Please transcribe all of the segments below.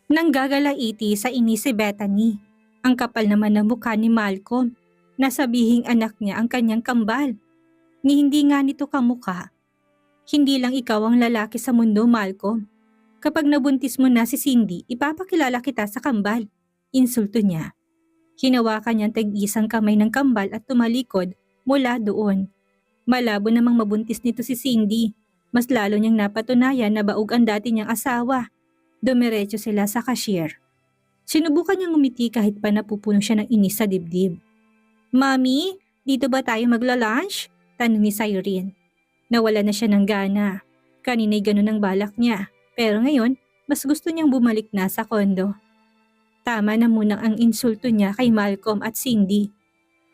Nanggagalaiti sa inis si Bethany. Ang kapal naman ng mukha ni Malcolm na sabihing anak niya ang kanyang kambal. Ni hindi nga nito kamukha. Hindi lang ikaw ang lalaki sa mundo, Malcolm. Kapag nabuntis mo na si Cindy, ipapakilala kita sa kambal. Insulto niya. Hinawakan niya ang tag-isang kamay ng kambal at tumalikod mula doon. Malabo namang mabuntis nito si Cindy. Mas lalo niyang napatunayan na baog ang dati niyang asawa. Dumiretso sila sa cashier. Sinubukan niyang ngumiti kahit pa napupuno siya ng inis sa dibdib. "Mami, dito ba tayo magla-lunch?" Tanong ni Cyrene. Nawala na siya ng gana. Kanina'y ganun ang balak niya. Pero ngayon, mas gusto niyang bumalik na sa kondo. Tama na muna ang insulto niya kay Malcolm at Cindy.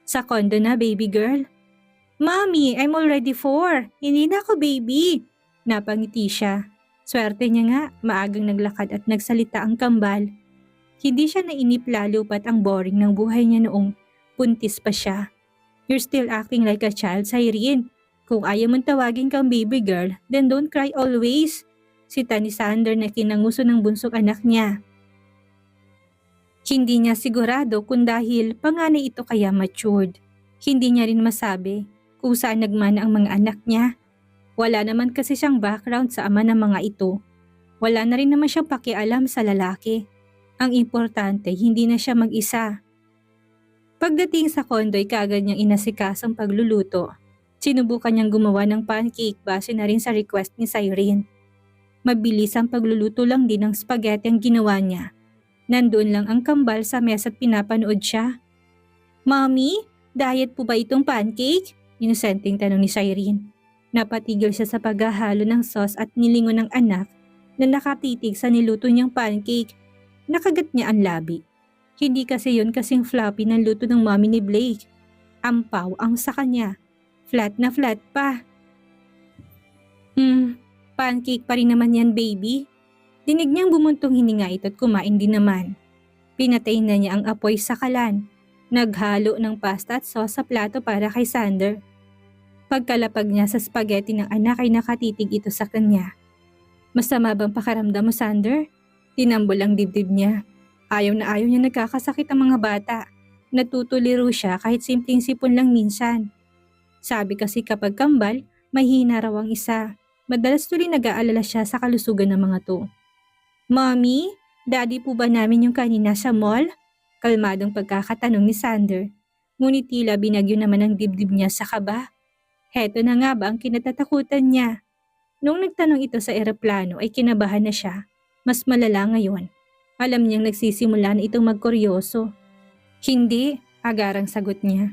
Sa kondo na, baby girl. "Mommy, I'm already 4. Hindi na ako baby." Napangiti siya. Swerte niya nga, maagang naglakad at nagsalita ang kambal. Hindi siya nainip lalo pat ang boring ng buhay niya noong buntis pa siya. "You're still acting like a child, Cyrene. Kung ayaw mong tawagin kang baby girl, then don't cry always." Sita ni Sander na kinanguso ng bunsong anak niya. Hindi niya sigurado kung dahil panganay ito kaya matured. Hindi niya rin masabi kung saan nagmana ang mga anak niya. Wala naman kasi siyang background sa ama ng mga ito. Wala na rin naman siyang pakialam sa lalaki. Ang importante, hindi na siya mag-isa. Pagdating sa kondo'y kaagad niyang inasikasang pagluluto. Sinubukan niyang gumawa ng pancake base na rin sa request ni Cyrene. Mabilis ang pagluluto lang din ng spaghetti ang ginawa niya. Nandoon lang ang kambal sa mesa at pinapanood siya. "Mommy, diet po ba itong pancake?" Inosenteng tanong ni Cyrene. Napatigil siya sa paghahalo ng sauce at nilingon ng anak na nakatitig sa niluto niyang pancake. Nakagat niya ang labi. Hindi kasi yon kasing floppy ng luto ng mommy ni Blake. Ampaw ang sa kanya. Flat na flat pa. Pancake pa rin naman yan, baby." Dinig niyang bumuntong hininga ito at kumain din naman. Pinatay na niya ang apoy sa kalan. Naghalo ng pasta at sauce sa plato para kay Sander. Pagkalapag niya sa spaghetti ng anak ay nakatitig ito sa kanya. "Masama bang pakaramdam mo, Sander?" Tinambol ang dibdib niya. Ayaw na ayaw niya nagkakasakit ang mga bata. Natutuliro siya kahit simpleng sipon lang minsan. Sabi kasi kapag kambal, mahina raw ang isa. Madalas tuloy nag-aalala siya sa kalusugan ng mga to. "Mommy, daddy po ba namin yung kanina sa mall?" Kalmadong pagkakatanong ni Sander. Ngunit tila binagyo naman ang dibdib niya sa kaba. Heto na nga ba ang kinatatakutan niya? Nung nagtanong ito sa eroplano ay kinabahan na siya. Mas malala ngayon. Alam niyang nagsisimula na itong magkuryoso. "Hindi," agarang sagot niya.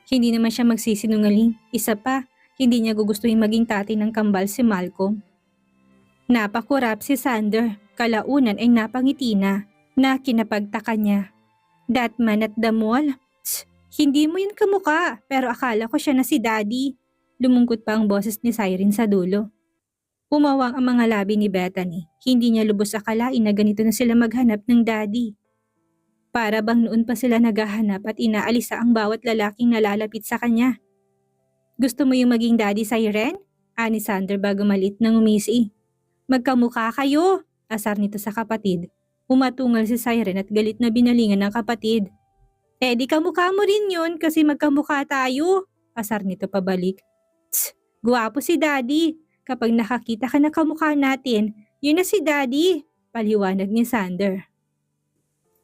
Hindi naman siya magsisinungaling. Isa pa, hindi niya gugustuhin maging tatay ng kambal si Malcolm. Napakurap si Sander. Kalaunan ay napangiti na kinapagtaka niya. "That man at the mall? Tsk, hindi mo yun kamukha, pero akala ko siya na si Daddy." Lumungkot pa ang boses ni Cyrene sa dulo. Umawang ang mga labi ni Bethany. Hindi niya lubos akalain na ganito na sila maghanap ng daddy. Para bang noon pa sila naghahanap at inaalisa ang bawat lalaking nalalapit sa kanya. "Gusto mo yung maging daddy, Cyrene?" Ani Sander bago malit ng umisi. "Magkamukha kayo," asar nito sa kapatid. Umatungal si Cyrene at galit na binalingan ng kapatid. "Eh di kamukha mo rin yun kasi magkamukha tayo," asar nito pabalik. "Tsk, guwapo si daddy. Kapag nakakita ka na kamukha natin, yun na si daddy," paliwanag ni Sander.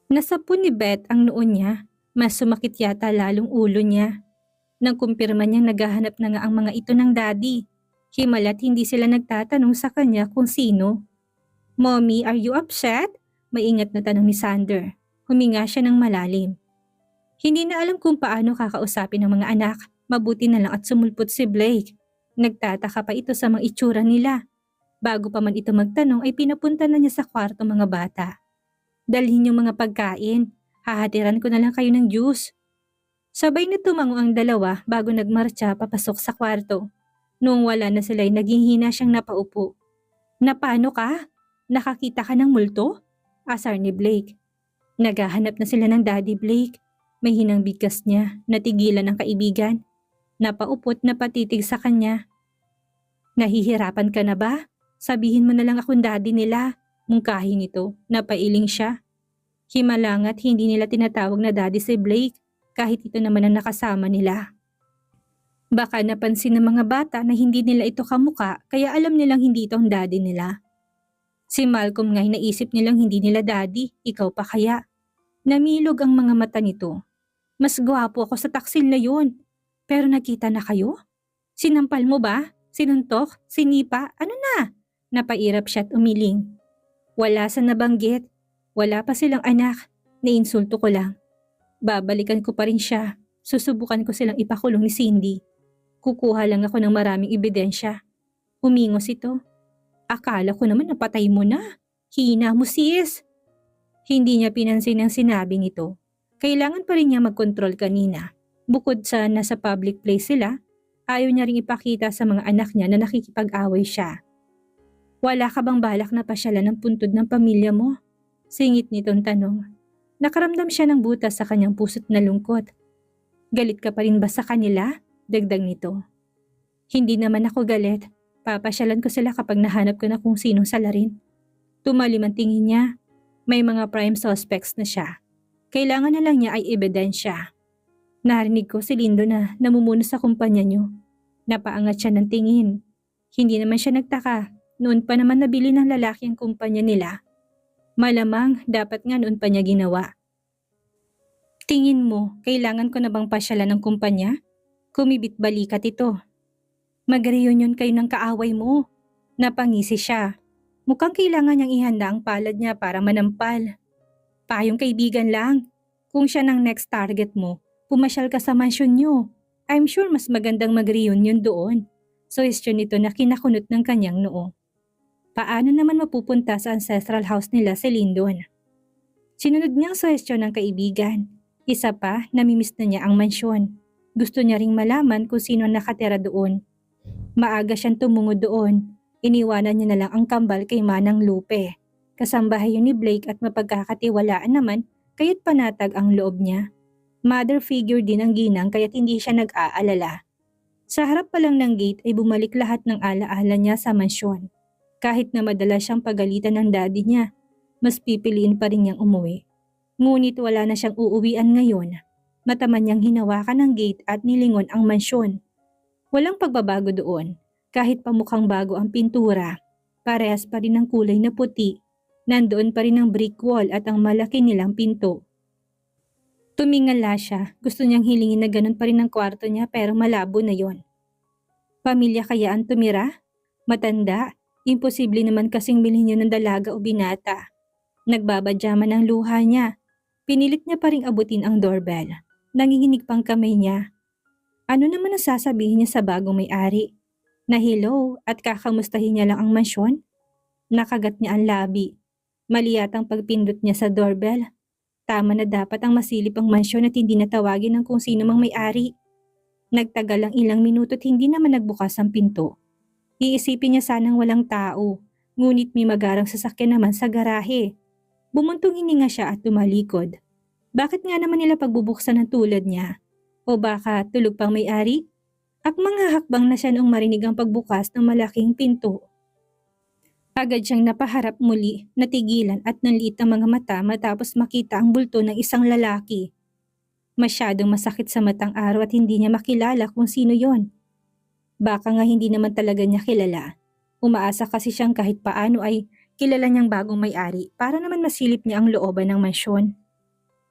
Nasapon ni Beth ang noon niya. Mas sumakit yata lalong ulo niya. Nang kumpirma niyang naghahanap na nga ang mga ito ng daddy. Himalat hindi sila nagtatanong sa kanya kung sino. "Mommy, are you upset?" Maingat na tanong ni Sander. Huminga siya ng malalim. Hindi na alam kung paano kakausapin ng mga anak. Mabuti na lang at sumulpot si Blake. Nagtataka pa ito sa mga itsura nila. Bago pa man ito magtanong ay pinapunta na niya sa kwarto mga bata. "Dalhin yung mga pagkain. Hahatiran ko na lang kayo ng juice." Sabay na tumango ang dalawa bago nagmarcha papasok sa kwarto. Noong wala na sila ay naging hina siyang napaupo. "Na paano ka? Nakakita ka ng multo?" Asar ni Blake. Naghahanap na sila ng Daddy Blake. May hinang bigkas niya, natigilan ang kaibigan. Napaupot na patitig sa kanya. "Nahihirapan ka na ba? Sabihin mo na lang akong daddy nila." Mungkahi nito, napailing siya. Himalangat hindi nila tinatawag na daddy si Blake kahit ito naman ang nakasama nila. Baka napansin ng mga bata na hindi nila ito kamuka kaya alam nilang hindi ito ang daddy nila. Si Malcolm nga'y naisip nilang hindi nila daddy, ikaw pa kaya. Namilog ang mga mata nito. Mas gwapo ako sa taksil na yun. Pero nakita na kayo? Sinampal mo ba? Sinuntok? Sinipa? Ano na? Napairap siya at umiling. Wala sa nabanggit. Wala pa silang anak. Nainsulto ko lang. Babalikan ko pa rin siya. Susubukan ko silang ipakulong ni Cindy. Kukuha lang ako ng maraming ebidensya. Umingos ito. Akala ko naman napatay mo na. Hina mo sis. Hindi niya pinansin ang sinabing ito. Kailangan pa rin niya magkontrol kanina. Bukod sa nasa public place sila, ayaw niya ring ipakita sa mga anak niya na nakikipag-away siya. Wala ka bang balak na pasyalan ng puntod ng pamilya mo? Singit nitong tanong. Nakaramdam siya ng butas sa kanyang puso't na lungkot. Galit ka pa rin ba sa kanila? Dagdag nito. Hindi naman ako galit. Papasyalan ko sila kapag nahanap ko na kung sinong salarin. Tumalim ang tingin niya. May mga prime suspects na siya. Kailangan na lang niya ay ebidensya. Narinig ko si Lindo na namumuno sa kumpanya niyo. Napaangat siya ng tingin. Hindi naman siya nagtaka. Noon pa naman nabili ng lalaki ang kumpanya nila. Malamang dapat nga noon pa niya ginawa. Tingin mo, kailangan ko na bang pasyalan ng kumpanya? Kumibit balikat ito. Mag-reunion kayo ng kaaway mo. Napangisi siya. Mukhang kailangan niyang ihanda ang palad niya para manampal. Payong kaibigan lang. Kung siya ng next target mo, pumasyal ka sa mansyon niyo. I'm sure mas magandang mag-reunion doon. Suhestyon nito na kinakunot ng kanyang noo. Paano naman mapupunta sa ancestral house nila si Lyndon? Sinunod niyang suhestyon ng kaibigan. Isa pa, namimiss na niya ang mansyon. Gusto niya ring malaman kung sino nakatira doon. Maaga siyang tumungo doon. Iniwanan niya na lang ang kambal kay Manang Lupe. Kasambahay yun ni Blake at mapagkakatiwalaan naman kaya't panatag ang loob niya. Mother figure din ang ginang kaya't hindi siya nag-aalala. Sa harap pa lang ng gate ay bumalik lahat ng alaala niya sa mansyon. Kahit na madalas siyang pagalitan ng daddy niya, mas pipiliin pa rin niyang umuwi. Ngunit wala na siyang uuwian ngayon. Mataman niyang hinawakan ang gate at nilingon ang mansyon. Walang pagbabago doon. Kahit pamukhang bago ang pintura, parehas pa rin ang kulay na puti. Nandoon pa rin ang brick wall at ang malaki nilang pinto. Tumingala siya. Gusto niyang hilingin na ganun pa rin ang kwarto niya pero malabo na yon. Pamilya kaya ang tumira? Matanda? Imposible naman kasing bilhin niya ng dalaga o binata. Nagbabadyaman ang luha niya. Pinilit niya pa ring abutin ang doorbell. Nanginginig pang kamay niya. Ano naman ang sasabihin niya sa bagong may-ari? Na hello at kakamustahin niya lang ang mansyon? Nakagat niya ang labi. Mali yatang pagpindot niya sa doorbell. Tama na dapat ang masilip ang mansyon at hindi natawagin ng kung sino mang may-ari. Nagtagal ang ilang minuto at hindi naman nagbukas ang pinto. Iisipin niya sanang walang tao, ngunit may magarang sasakyan naman sa garahe. Bumuntong hininga siya at tumalikod. Bakit nga naman nila pagbubuksan ng tulad niya? O baka tulog pang may-ari? At mga hakbang na siya noong marinig ang pagbukas ng malaking pinto. Agad siyang napaharap muli, natigilan at nanliit ang mga mata matapos makita ang bulto ng isang lalaki. Masyadong masakit sa matang araw at hindi niya makilala kung sino yon. Baka nga hindi naman talaga niya kilala. Umaasa kasi siyang kahit paano ay kilala niyang bagong may-ari para naman masilip niya ang looban ng mansyon.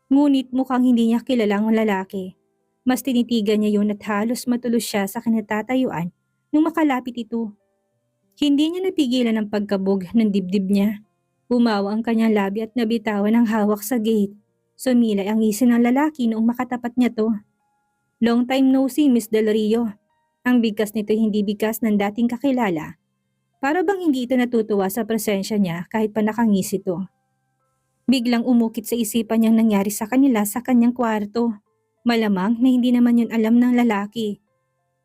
Ngunit mukhang hindi niya kilala ang lalaki. Mas tinitigan niya yun at halos matulos siya sa kinatatayuan nung makalapit ito. Hindi niya napigilan ang pagkabog ng dibdib niya. Bumawa ang kanyang labi at nabitawan ang hawak sa gate. Sumilay ang ngisi ng lalaki noong makatapat niya to. Long time no see, Miss Del Rio. Ang bigkas nito hindi bigkas ng dating kakilala. Para bang hindi ito natutuwa sa presensya niya kahit pa nakangisi ito. Biglang umukit sa isipan niyang nangyari sa kanila sa kanyang kwarto. Malamang na hindi naman yun alam ng lalaki.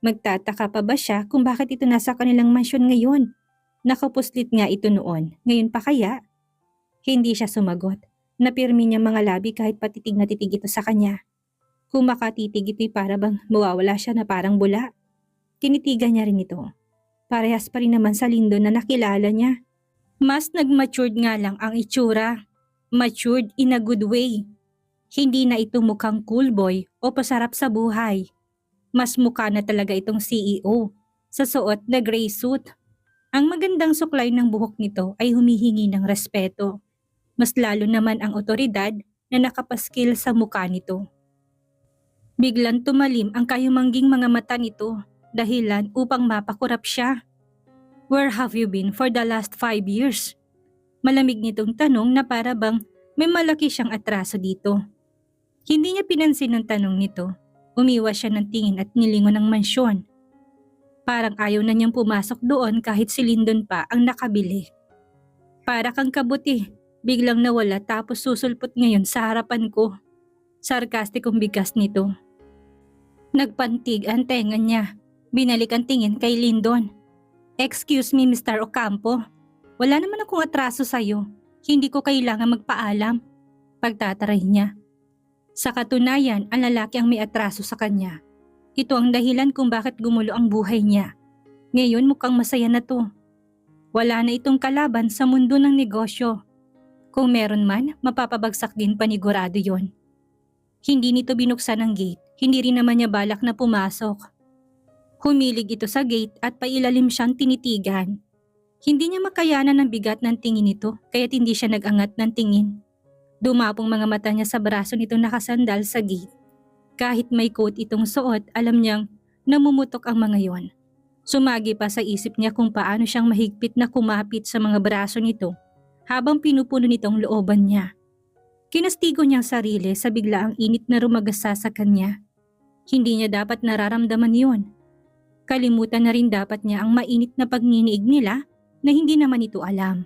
Magtataka pa ba siya kung bakit ito nasa kanilang mansyon ngayon? Nakapuslit nga ito noon, ngayon pa kaya? Hindi siya sumagot. Napirmi niya mga labi kahit patitig na titig ito sa kanya. Kung makatitig ito'y para bang mawawala siya na parang bula. Tinitigan niya rin ito. Parehas pa rin naman sa Lindo na nakilala niya. Mas nag-matured nga lang ang itsura. Matured in a good way. Hindi na ito mukhang cool boy o pasarap sa buhay. Mas mukha na talaga itong CEO sa suot na gray suit. Ang magandang suklay ng buhok nito ay humihingi ng respeto. Mas lalo naman ang otoridad na nakapaskil sa mukha nito. Biglang tumalim ang kayumangging mga mata nito dahilan upang mapakurap siya. Where have you been for the last 5 years? Malamig nitong tanong na para bang may malaki siyang atraso dito. Hindi niya pinansin ang tanong nito. Umiwas siya ng tingin at nilingon ng mansyon. Parang ayaw na niyang pumasok doon kahit si Lyndon pa ang nakabili. Para kang kabuti, biglang nawala tapos susulpot ngayon sa harapan ko. Sarkastikong bigas nito. Nagpantig ang tenga niya. Binalik ang tingin kay Lyndon. Excuse me, Mr. Ocampo. Wala naman akong atraso sa'yo. Hindi ko kailangan magpaalam. Pagtataray niya. Sa katunayan, ang lalaki ang may atraso sa kanya. Ito ang dahilan kung bakit gumulo ang buhay niya. Ngayon mukhang masaya na to. Wala na itong kalaban sa mundo ng negosyo. Kung meron man, mapapabagsak din panigurado yon. Hindi nito binuksan ang gate. Hindi rin naman niya balak na pumasok. Humilig ito sa gate at pailalim siyang tinitigan. Hindi niya makayanan ang bigat ng tingin nito kaya't hindi siya nag-angat ng tingin. Dumapong mga mata niya sa braso nito nakasandal sa gate. Kahit may coat itong suot, alam niyang namumutok ang mga yon. Sumagi pa sa isip niya kung paano siyang mahigpit na kumapit sa mga braso nito habang pinupuno nitong looban niya. Kinastigo niyang sarili sa biglaang init na rumagasa sa kanya. Hindi niya dapat nararamdaman yon. Kalimutan na rin dapat niya ang mainit na pagniniig nila na hindi naman ito alam.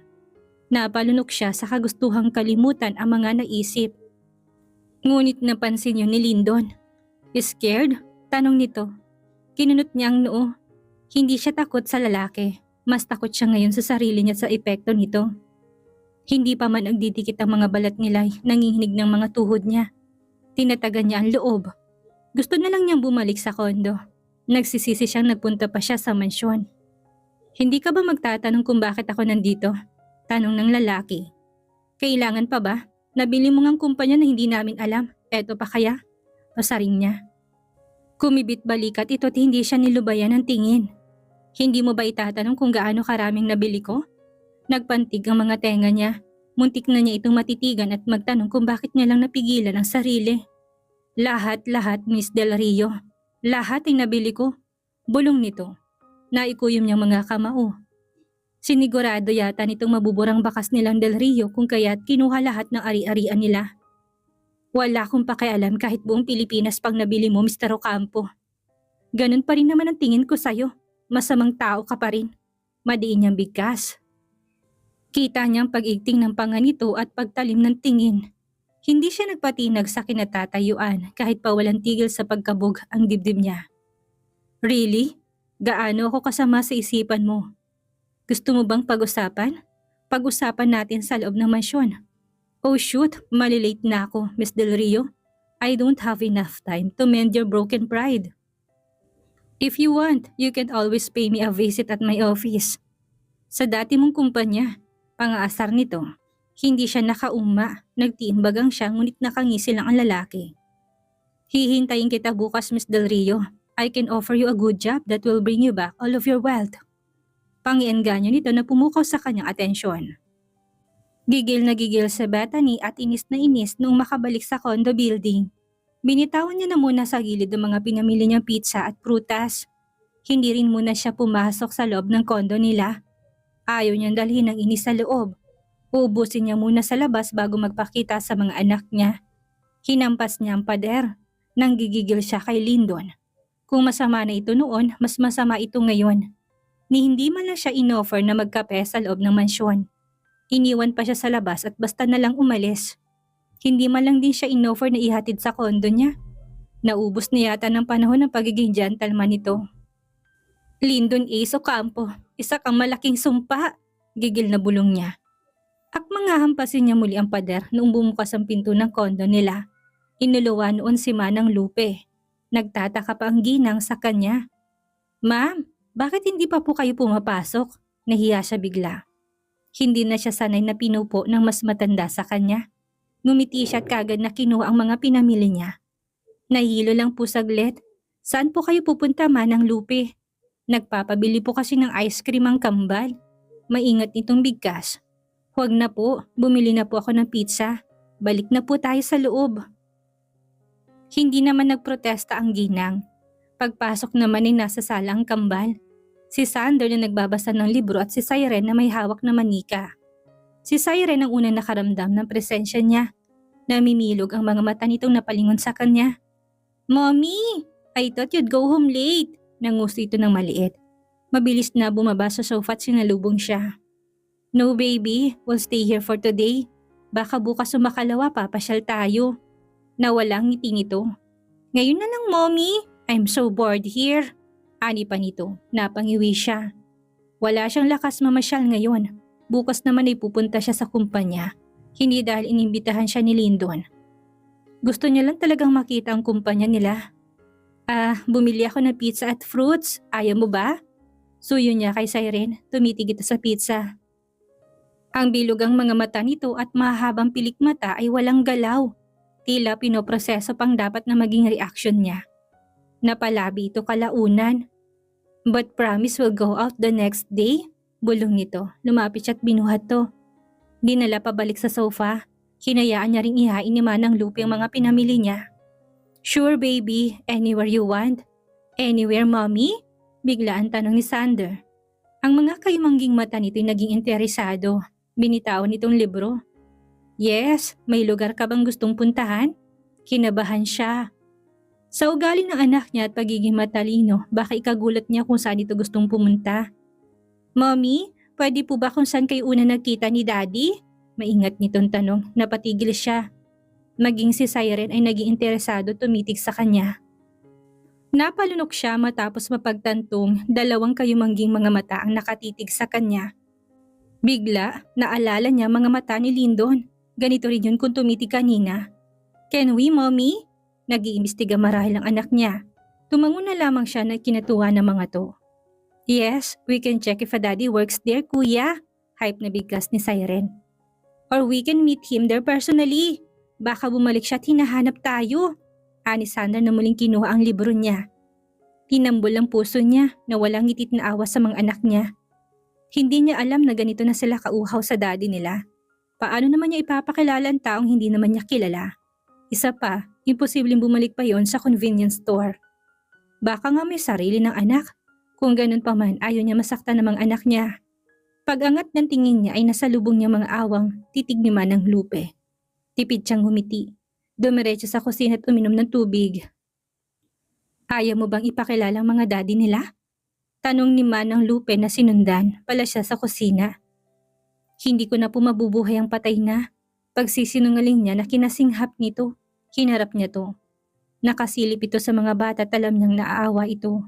Napalunok siya sa kagustuhang kalimutan ang mga naisip. Ngunit napansin yun ni Lyndon. Scared? Tanong nito. Kinunot niya ang noo. Hindi siya takot sa lalaki. Mas takot siya ngayon sa sarili niya sa epekto nito. Hindi pa man nagdidikit ang mga balat nila, nanginginig ng mga tuhod niya. Tinatagan niya ang loob. Gusto na lang niyang bumalik sa kondo. Nagsisisi siyang nagpunta pa siya sa mansyon. Hindi ka ba magtatanong kung bakit ako nandito? Tanong ng lalaki. Kailangan pa ba? Nabili mo ngang kumpanya na hindi namin alam. Eto pa kaya? Pasaring niya. Kumibit balikat ito at hindi siya nilubayan ng tingin. Hindi mo ba itatanong kung gaano karaming nabili ko? Nagpantig ang mga tenga niya. Muntik na niya itong matitigan at magtanong kung bakit niya lang napigilan ang sarili. Lahat, Miss Del Rio. Lahat ay nabili ko. Bulong nito. Naikuyom niyang mga kamao. Sinigurado yata nitong mabuburang bakas nilang Del Rio kung kaya't kinuha lahat ng ari-arian nila. Wala akong pakialam kahit buong Pilipinas pang nabili mo, Mr. Ocampo. Ganun pa rin naman ang tingin ko sa'yo. Masamang tao ka pa rin. Madiin niyang bigkas. Kita niyang pag-igting ng panga nito at pagtalim ng tingin. Hindi siya nagpatinag sa kinatatayuan kahit pa walang tigil sa pagkabog ang dibdib niya. Really? Gaano ako kasama sa isipan mo? Gusto mo bang pag-usapan? Pag-usapan natin sa loob ng mansyon. Oh shoot, malilate na ako, Miss Del Rio. I don't have enough time to mend your broken pride. If you want, you can always pay me a visit at my office. Sa dati mong kumpanya, pangaasar nito. Hindi siya nakauma, nagtiimbagang siya ngunit nakangisi lang ang lalaki. Hihintayin kita bukas, Miss Del Rio. I can offer you a good job that will bring you back all of your wealth. Pangiengganyo nito na pumukaw sa kanyang atensyon. Gigil na gigil si Bethany at inis na inis noong makabalik sa condo building. Binitawan niya na muna sa gilid ang mga pinamili niyang pizza at prutas. Hindi rin muna siya pumasok sa loob ng condo nila. Ayaw niyang dalhin ang inis sa loob. Uubusin niya muna sa labas bago magpakita sa mga anak niya. Hinampas niya ang pader. Nang gigigil siya kay Lyndon. Kung masama na ito noon, mas masama ito ngayon. Ni hindi man lang siya inoffer na magkape sa loob ng mansyon. Iniwan pa siya sa labas at basta na lang umalis. Hindi man lang din siya inoffer na ihatid sa kondo niya. Naubos na yata ng panahon ng pagiging gentleman nito. Lyndon Ace Ocampo, isa kang malaking sumpa, gigil na bulong niya. Akmang hampasin niya muli ang pader noong bumukas ang pinto ng kondo nila. Inuluwa noon si Manang Lupe. Nagtataka pa ang ginang sa kanya. Ma'am, bakit hindi pa po kayo pumapasok? Nahiya siya bigla. Hindi na siya sanay na pinupo ng mas matanda sa kanya. Ngumiti siya at kagad na kinuha ang mga pinamili niya. Nahilo lang po saglit. Saan po kayo pupunta, Manang Lupe? Nagpapabili po kasi ng ice cream ang kambal. Maingat nitong bigkas. Huwag na po, bumili na po ako ng pizza. Balik na po tayo sa loob. Hindi naman nagprotesta ang ginang. Pagpasok naman ay nasa sala ang kambal. Si Sander na nagbabasa ng libro at si Siren na may hawak na manika. Si Siren ang unang nakaramdam ng presensya niya. Namimilog ang mga mata nitong napalingon sa kanya. "Mommy! I thought you'd go home late." Nanguso ito ng maliit. Mabilis na bumaba sa sofa at sinalubong siya. "No baby, we'll stay here for today. Baka bukas o makalawa papasyal tayo." Nawalang ngiti nito. "Ngayon na lang, Mommy. I'm so bored here." Ani pa nito, napangiwi siya. Wala siyang lakas mamasyal ngayon. Bukas naman ay pupunta siya sa kumpanya. Hindi dahil inimbitahan siya ni Lyndon. Gusto niya lang talagang makita ang kumpanya nila. Bumili ako ng pizza at fruits. Ayaw mo ba?" Suyo niya kay Siren, tumitig ito sa pizza. Ang bilog ang mga mata nito at mahabang pilik mata ay walang galaw. Tila pinoproseso pang dapat na maging reaksyon niya. Napalabi ito kalaunan. "But promise we'll go out the next day?" Bulong nito, lumapit siya at binuhat to. Dinala pabalik sa sofa. Hinayaan niya ring ihain ni Manang Lupe ang mga pinamili niya. "Sure baby, anywhere you want." "Anywhere, Mommy?" Biglaan tanong ni Sander. Ang mga kayumangging mata nito'y naging interesado. Binitawan nitong libro. "Yes, may lugar ka bang gustong puntahan?" Kinabahan siya. Sa ugali ng anak niya at pagiging matalino, baka ikagulat niya kung saan ito gustong pumunta. "Mommy, pwede po ba kung saan kayo una nagkita ni Daddy?" Maingat nitong tanong, napatigil siya. Maging si Siren ay naging interesado tumitig sa kanya. Napalunok siya matapos mapagtantong dalawang kayumangging mga mata ang nakatitig sa kanya. Bigla, naalala niya mga mata ni Lyndon. Ganito rin yun kung tumitig kanina. "Can we, Mommy?" Nag-iimbestiga marahil ang anak niya. Tumango na lamang siya na kinatuwa ng mga to. "Yes, we can check if a daddy works there, kuya." Hype na bigkas ni Siren. "Or we can meet him there personally. Baka bumalik siya at hinahanap tayo." Ani Sander na muling kinuha ang libro niya. Tinambol ang puso niya na walang ngitit na awa sa mga anak niya. Hindi niya alam na ganito na sila kauhaw sa daddy nila. Paano naman niya ipapakilala ang taong hindi naman niya kilala? Isa pa, imposibleng bumalik pa yon sa convenience store. Baka nga may sarili ng anak. Kung ganun pa man, ayaw niya masaktan ng mga anak niya. Pag-angat ng tingin niya ay nasa lubong niya mga awang titig ni Manang Lupe. Tipid siyang humiti. Dumiretso sa kusina at uminom ng tubig. "Ayaw mo bang ipakilala ang mga daddy nila?" Tanong ni Manang Lupe na sinundan pala siya sa kusina. Hindi ko na po mabubuhay ang patay na. Pagsisinungaling niya na kinasinghap nito. Hinarap niya to. Nakasilip ito sa mga bata at alam niyang naaawa ito.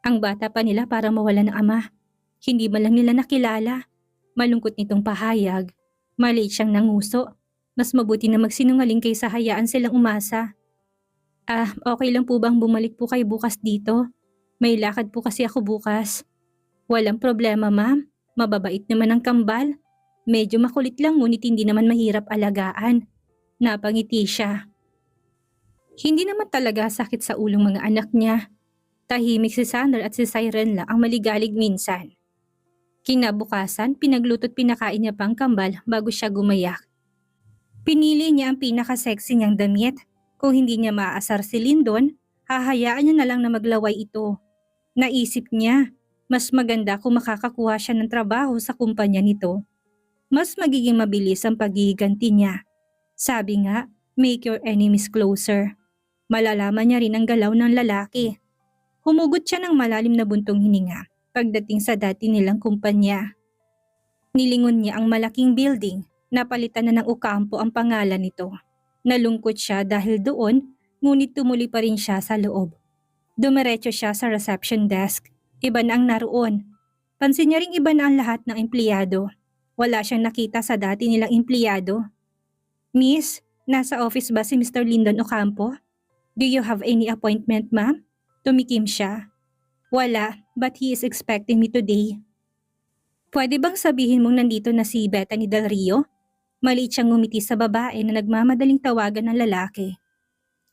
Ang bata pa nila para mawala ng ama. Hindi ba lang nila nakilala? Malungkot nitong pahayag. Maliit siyang nanguso. Mas mabuti na magsinungaling kaysa hayaan silang umasa. Okay lang po bang bumalik po kayo bukas dito? May lakad po kasi ako bukas." "Walang problema, ma'am. Mababait naman ang kambal. Medyo makulit lang ngunit hindi naman mahirap alagaan." Napangiti siya. Hindi naman talaga sakit sa ulong mga anak niya. Tahimik si Sander at si Siren lang ang maligalig minsan. Kinabukasan, pinagluto't pinakain niya pang kambal bago siya gumayak. Pinili niya ang pinaka-sexy niyang damit. Kung hindi niya maaasar si Lyndon, hahayaan niya na lang na maglaway ito. Naisip niya, mas maganda kung makakakuha siya ng trabaho sa kumpanya nito. Mas magiging mabilis ang paghihiganti niya. Sabi nga, make your enemies closer. Malalaman niya rin ang galaw ng lalaki. Humugot siya ng malalim na buntong hininga pagdating sa dati nilang kumpanya. Nilingon niya ang malaking building, napalitan na ng Ocampo ang pangalan nito. Nalungkot siya dahil doon, ngunit tumuli pa rin siya sa loob. Dumiretso siya sa reception desk. Iba na ang naroon. Pansin niya ring iba na ang lahat ng empleyado. Wala siyang nakita sa dati nilang empleyado. "Miss, nasa office ba si Mr. Lyndon Ocampo? Do you have any appointment, ma'am?" Tumikim siya. "Wala, but he is expecting me today." Pwede bang sabihin mong nandito na si Bethany Del Rio? Maliit siyang ngumiti sa babae na nagmamadaling tawagan ng lalaki.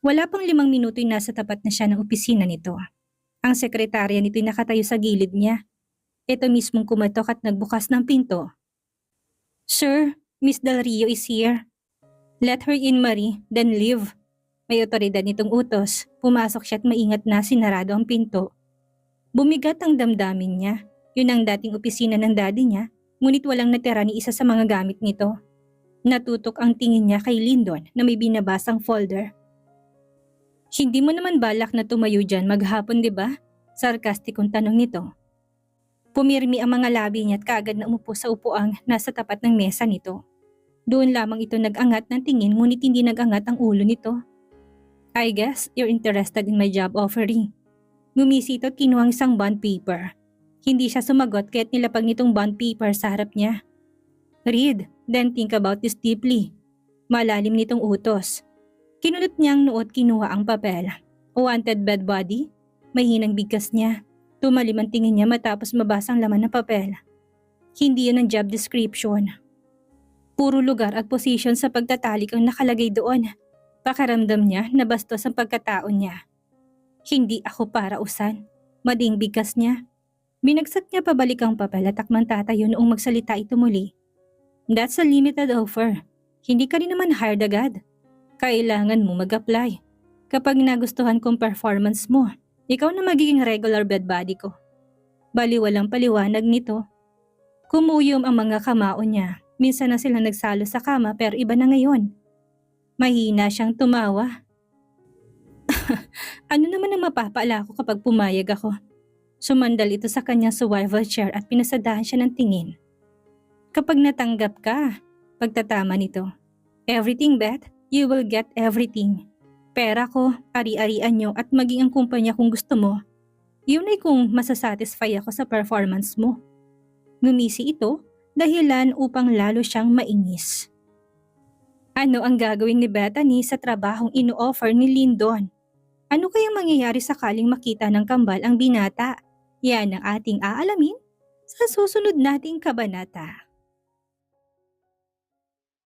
Wala pang 5 minuto'y nasa tapat na siya ng opisina nito. Ang sekretarya nito'y nakatayo sa gilid niya. Ito mismong kumatok at nagbukas ng pinto. Sir, Miss Del Rio is here. Let her in, Marie, then leave. May otoridad nitong utos. Pumasok siya at maingat na sinarado ang pinto. Bumigat ang damdamin niya. Yun ang dating opisina ng daddy niya, ngunit walang natira ni isa sa mga gamit nito. Natutok ang tingin niya kay Lyndon na may binabasang folder. Hindi mo naman balak na tumayo dyan maghapon, di ba? Sarkastikong tanong nito. Pumirmi ang mga labi niya at kaagad na umupo sa upuang nasa tapat ng mesa nito. Doon lamang ito nag-angat ng tingin ngunit hindi nag-angat ang ulo nito. I guess you're interested in my job offering. Ngumisi ito at kinuha ang isang bond paper. Hindi siya sumagot kaya't nilapag nitong bond paper sa harap niya. Read, then think about this deeply. Malalim nitong utos. Kinulot niya ang noo at kinuha ang papel. Wanted bed body? Mahinang bigkas niya. Tumalim ang tingin niya matapos mabasa ang laman ng papel. Hindi yun ang job description. Puro lugar at position sa pagtatalik ang nakalagay doon. Pakiramdam niya na bastos ang pagkatao niya. Hindi ako para usan. Mading bigkas niya. Binagsak niya pabalik ang papel at takmang tatayo noong magsalita ito muli. That's a limited offer. Hindi ka rin naman hired agad. Kailangan mo mag-apply. Kapag nagustuhan kong performance mo, ikaw na magiging regular bed buddy ko. Baliwalang paliwanag nito. Kumuyom ang mga kamao niya. Minsan na sila nagsalo sa kama pero iba na ngayon. Mahina siyang tumawa. Ano naman ang mapapala ko kapag pumayag ako? Sumandal ito sa kanyang swivel chair at pinasadahan siya ng tingin. Kapag natanggap ka, pagtatama nito. Everything, Beth, you will get everything. Pera ko, ari-arian nyo at maging ang kumpanya kung gusto mo. Yun ay kung masasatisfy ako sa performance mo. Ngumisi ito, dahilan upang lalo siyang mainis. Ano ang gagawin ni Bethany sa trabahong ino-offer ni Lyndon? Ano kayang mangyayari sakaling makita ng kambal ang binata? Yan ang ating aalamin sa susunod nating kabanata.